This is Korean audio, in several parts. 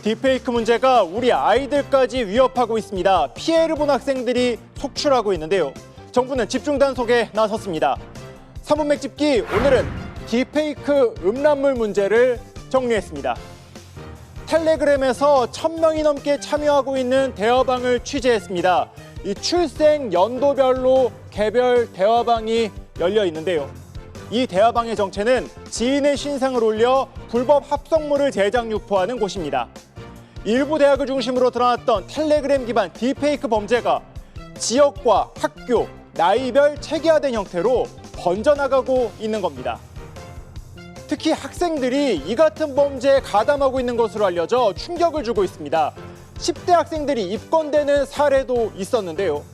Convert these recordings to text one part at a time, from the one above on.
딥페이크 문제가 우리 아이들까지 위협하고 있습니다. 피해를 본 학생들이 속출하고 있는데요. 정부는 집중 단속에 나섰습니다. 3분 맥집기, 오늘은 딥페이크 음란물 문제를 정리했습니다. 텔레그램에서 1000명이 넘게 참여하고 있는 대화방을 취재했습니다. 이 출생 연도별로 개별 대화방이 열려 있는데요. 이 대화방의 정체는 지인의 신상을 올려 불법 합성물을 제작 유포하는 곳입니다. 일부 대학을 중심으로 드러났던 텔레그램 기반 딥페이크 범죄가 지역과 학교, 나이별 체계화된 형태로 번져나가고 있는 겁니다. 특히 학생들이 이 같은 범죄에 가담하고 있는 것으로 알려져 충격을 주고 있습니다. 10대 학생들이 입건되는 사례도 있었는데요.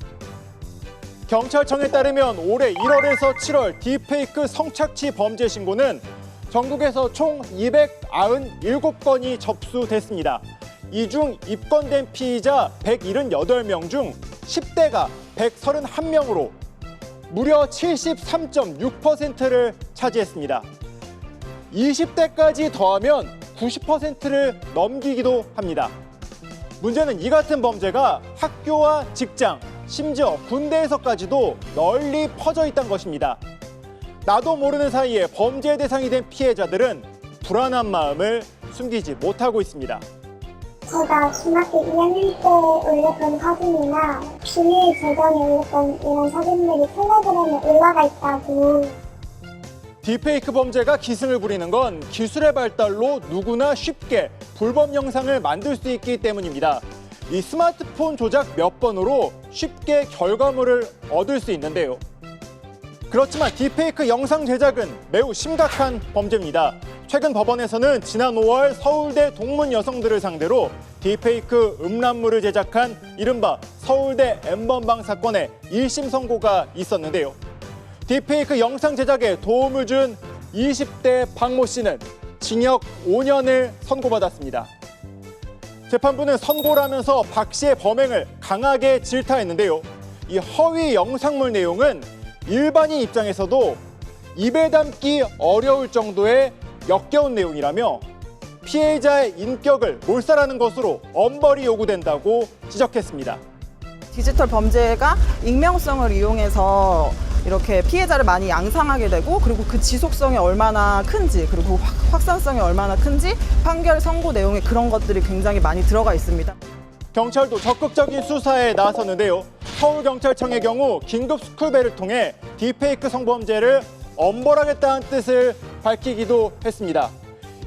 경찰청에 따르면 올해 1월에서 7월 딥페이크 성착취 범죄 신고는 전국에서 총 297건이 접수됐습니다. 이 중 입건된 피의자 178명 중 10대가 131명으로 무려 73.6%를 차지했습니다. 20대까지 더하면 90%를 넘기기도 합니다. 문제는 이 같은 범죄가 학교와 직장, 심지어 군대에서까지도 널리 퍼져 있다는 것입니다. 나도 모르는 사이에 범죄 대상이 된 피해자들은 불안한 마음을 숨기지 못하고 있습니다. 제가 중학교 2학년 때 올렸던 사진이나 비밀 계정에 올렸던 이런 사진들이 텔레그램에 올라가 있다고. 딥페이크 범죄가 기승을 부리는 건 기술의 발달로 누구나 쉽게 불법 영상을 만들 수 있기 때문입니다. 이 스마트폰 조작 몇 번으로 쉽게 결과물을 얻을 수 있는데요. 그렇지만 딥페이크 영상 제작은 매우 심각한 범죄입니다. 최근 법원에서는 지난 5월 서울대 동문 여성들을 상대로 딥페이크 음란물을 제작한 이른바 서울대 N번방 사건의 1심 선고가 있었는데요. 딥페이크 영상 제작에 도움을 준 20대 박모 씨는 징역 5년을 선고받았습니다. 재판부는 선고를 하면서 박 씨의 범행을 강하게 질타했는데요. 이 허위 영상물 내용은 일반인 입장에서도 입에 담기 어려울 정도의 역겨운 내용이라며 피해자의 인격을 몰살하는 것으로 엄벌이 요구된다고 지적했습니다. 디지털 범죄가 익명성을 이용해서 이렇게 피해자를 많이 양상하게 되고, 그리고 그 지속성이 얼마나 큰지, 그리고 확산성이 얼마나 큰지 판결 선고 내용에 그런 것들이 굉장히 많이 들어가 있습니다. 경찰도 적극적인 수사에 나섰는데요. 서울경찰청의 경우 긴급 스쿨벨을 통해 딥페이크 성범죄를 엄벌하겠다는 뜻을 밝히기도 했습니다.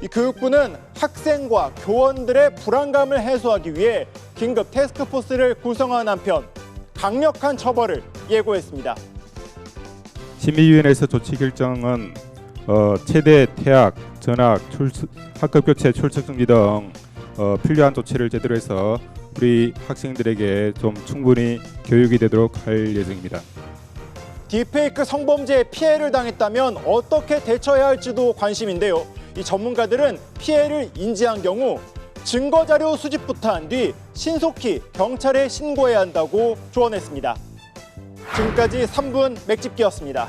이 교육부는 학생과 교원들의 불안감을 해소하기 위해 긴급 태스크포스를 구성한 한편 강력한 처벌을 예고했습니다. 심의위원회에서 조치 결정은 체대 퇴학, 전학, 학급 교체, 출석 정지 등 필요한 조치를 제대로 해서 우리 학생들에게 좀 충분히 교육이 되도록 할 예정입니다. 딥페이크 성범죄에 피해를 당했다면 어떻게 대처해야 할지도 관심인데요. 이 전문가들은 피해를 인지한 경우 증거자료 수집부터 한 뒤 신속히 경찰에 신고해야 한다고 조언했습니다. 지금까지 3분 맥집기였습니다.